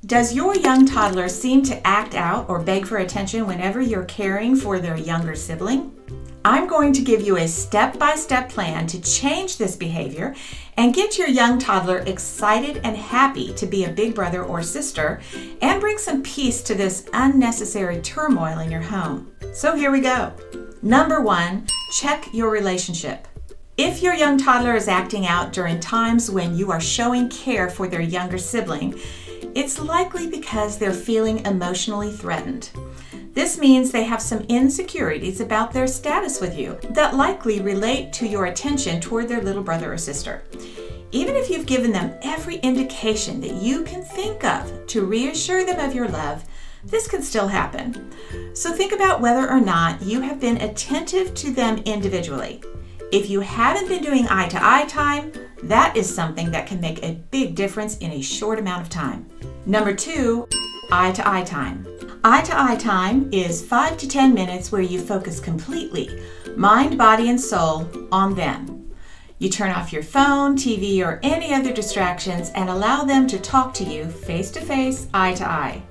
Does your young toddler seem to act out or beg for attention whenever you're caring for their younger sibling? I'm going to give you a step-by-step plan to change this behavior and get your young toddler excited and happy to be a big brother or sister and bring some peace to this unnecessary turmoil in your home. So here we go. Number 1, check your relationship. If your young toddler is acting out during times when you are showing care for their younger sibling, it's likely because they're feeling emotionally threatened. This means they have some insecurities about their status with you that likely relate to your attention toward their little brother or sister. Even if you've given them every indication that you can think of to reassure them of your love, this can still happen. So think about whether or not you have been attentive to them individually. If you haven't been doing eye-to-eye time, that is something that can make a big difference in a short amount of time. Number 2, eye-to-eye time. Eye-to-eye time is 5 to 10 minutes where you focus completely, mind, body, and soul, on them. You turn off your phone, TV, or any other distractions and allow them to talk to you face-to-face, eye-to-eye.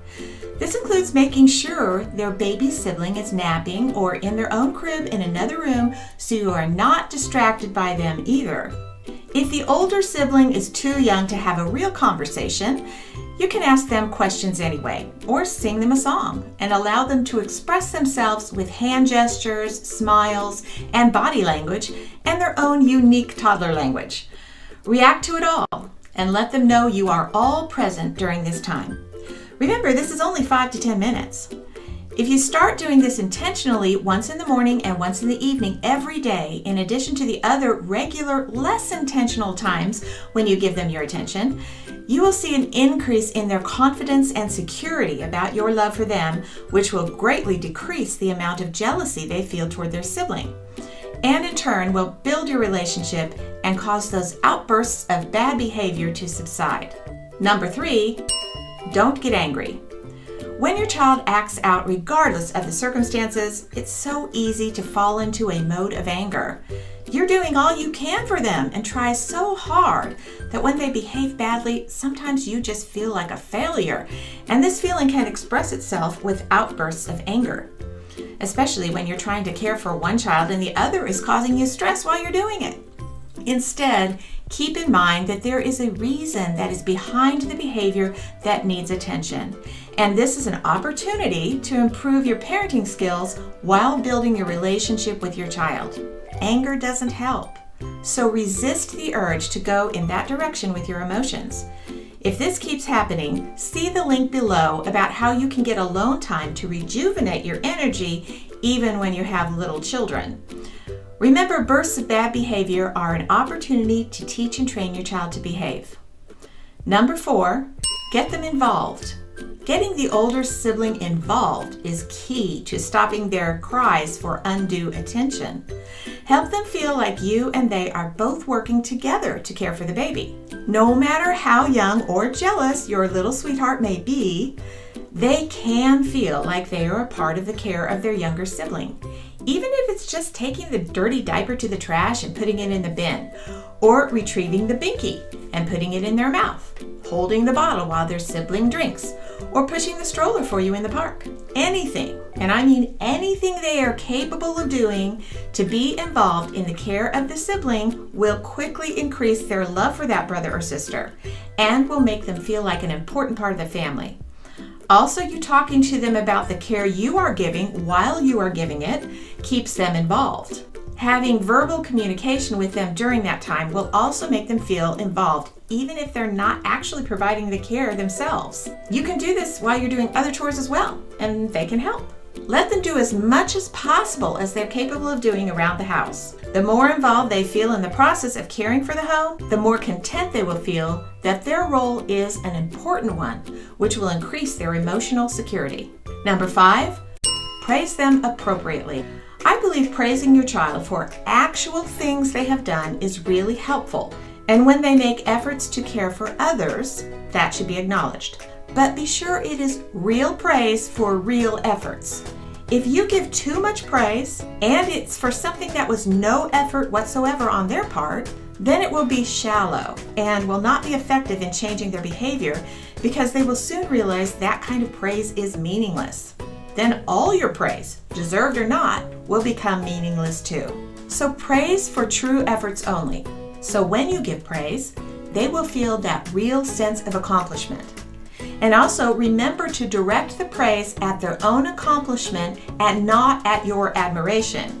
This includes making sure their baby sibling is napping or in their own crib in another room so you are not distracted by them either. If the older sibling is too young to have a real conversation, you can ask them questions anyway, or sing them a song and allow them to express themselves with hand gestures, smiles, and body language, and their own unique toddler language. React to it all and let them know you are all present during this time. Remember, this is only 5 to 10 minutes. If you start doing this intentionally once in the morning and once in the evening every day, in addition to the other regular, less intentional times when you give them your attention, you will see an increase in their confidence and security about your love for them, which will greatly decrease the amount of jealousy they feel toward their sibling, and in turn will build your relationship and cause those outbursts of bad behavior to subside. Number 3, don't get angry. When your child acts out regardless of the circumstances, it's so easy to fall into a mode of anger. You're doing all you can for them and try so hard that when they behave badly, sometimes you just feel like a failure. And this feeling can express itself with outbursts of anger, especially when you're trying to care for one child and the other is causing you stress while you're doing it. Instead, keep in mind that there is a reason that is behind the behavior that needs attention. And this is an opportunity to improve your parenting skills while building your relationship with your child. Anger doesn't help, so resist the urge to go in that direction with your emotions. If this keeps happening, see the link below about how you can get alone time to rejuvenate your energy even when you have little children. Remember, bursts of bad behavior are an opportunity to teach and train your child to behave. Number 4, get them involved. Getting the older sibling involved is key to stopping their cries for undue attention. Help them feel like you and they are both working together to care for the baby. No matter how young or jealous your little sweetheart may be, they can feel like they are a part of the care of their younger sibling. Even if it's just taking the dirty diaper to the trash and putting it in the bin, or retrieving the binky and putting it in their mouth, holding the bottle while their sibling drinks, or pushing the stroller for you in the park. Anything, and I mean anything they are capable of doing to be involved in the care of the sibling will quickly increase their love for that brother or sister and will make them feel like an important part of the family. Also, you talking to them about the care you are giving while you are giving it keeps them involved. Having verbal communication with them during that time will also make them feel involved, even if they're not actually providing the care themselves. You can do this while you're doing other chores as well, and they can help. Let them do as much as possible as they're capable of doing around the house. The more involved they feel in the process of caring for the home, the more content they will feel that their role is an important one, which will increase their emotional security. Number 5, praise them appropriately. I believe praising your child for actual things they have done is really helpful, and when they make efforts to care for others, that should be acknowledged. But be sure it is real praise for real efforts. If you give too much praise and it's for something that was no effort whatsoever on their part, then it will be shallow and will not be effective in changing their behavior because they will soon realize that kind of praise is meaningless. Then all your praise, deserved or not, will become meaningless too. So praise for true efforts only. So when you give praise, they will feel that real sense of accomplishment. And also remember to direct the praise at their own accomplishment and not at your admiration.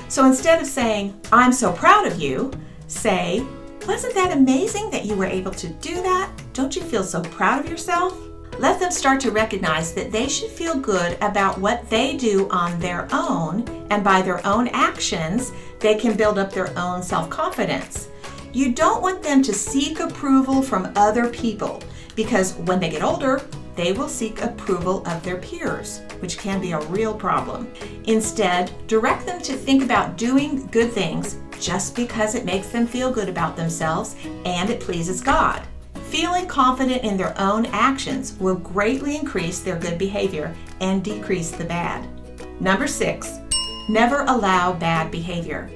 So instead of saying, "I'm so proud of you," say, "Wasn't that amazing that you were able to do that? Don't you feel so proud of yourself?" Let them start to recognize that they should feel good about what they do on their own, and by their own actions, they can build up their own self-confidence. You don't want them to seek approval from other people, because when they get older, they will seek approval of their peers, which can be a real problem. Instead, direct them to think about doing good things just because it makes them feel good about themselves and it pleases God. Feeling confident in their own actions will greatly increase their good behavior and decrease the bad. Number 6, never allow bad behavior.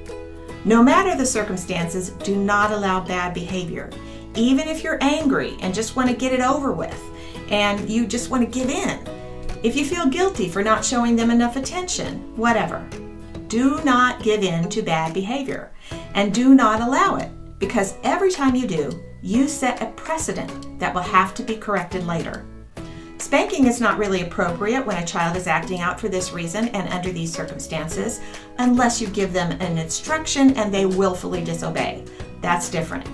No matter the circumstances, do not allow bad behavior. Even if you're angry and just want to get it over with, and you just want to give in. If you feel guilty for not showing them enough attention, whatever. Do not give in to bad behavior, and do not allow it, because every time you do, you set a precedent that will have to be corrected later. Spanking is not really appropriate when a child is acting out for this reason and under these circumstances, unless you give them an instruction and they willfully disobey. That's different.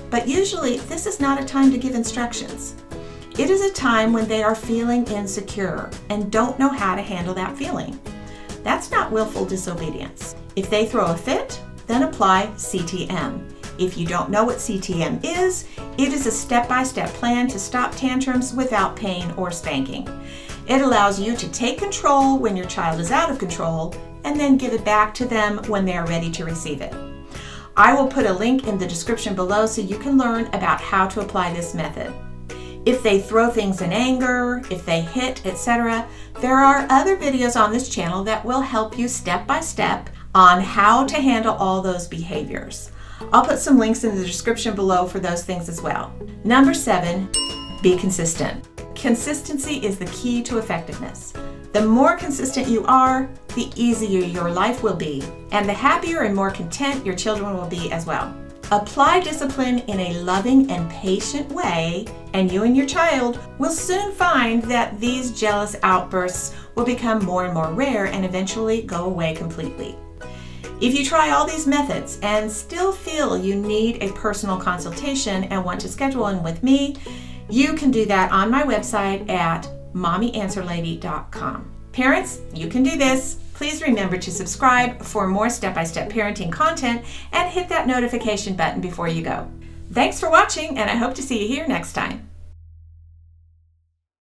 But usually, this is not a time to give instructions. It is a time when they are feeling insecure and don't know how to handle that feeling. That's not willful disobedience. If they throw a fit, then apply CTM. If you don't know what CTM is, it is a step-by-step plan to stop tantrums without pain or spanking. It allows you to take control when your child is out of control and then give it back to them when they are ready to receive it. I will put a link in the description below so you can learn about how to apply this method. If they throw things in anger, if they hit, etc., there are other videos on this channel that will help you step by step on how to handle all those behaviors. I'll put some links in the description below for those things as well. Number 7, be consistent. Consistency is the key to effectiveness. The more consistent you are, the easier your life will be, and the happier and more content your children will be as well. Apply discipline in a loving and patient way, and you and your child will soon find that these jealous outbursts will become more and more rare and eventually go away completely. If you try all these methods and still feel you need a personal consultation and want to schedule one with me, you can do that on my website at mommyanswerlady.com. Parents, you can do this. Please remember to subscribe for more step-by-step parenting content and hit that notification button before you go. Thanks for watching, and I hope to see you here next time.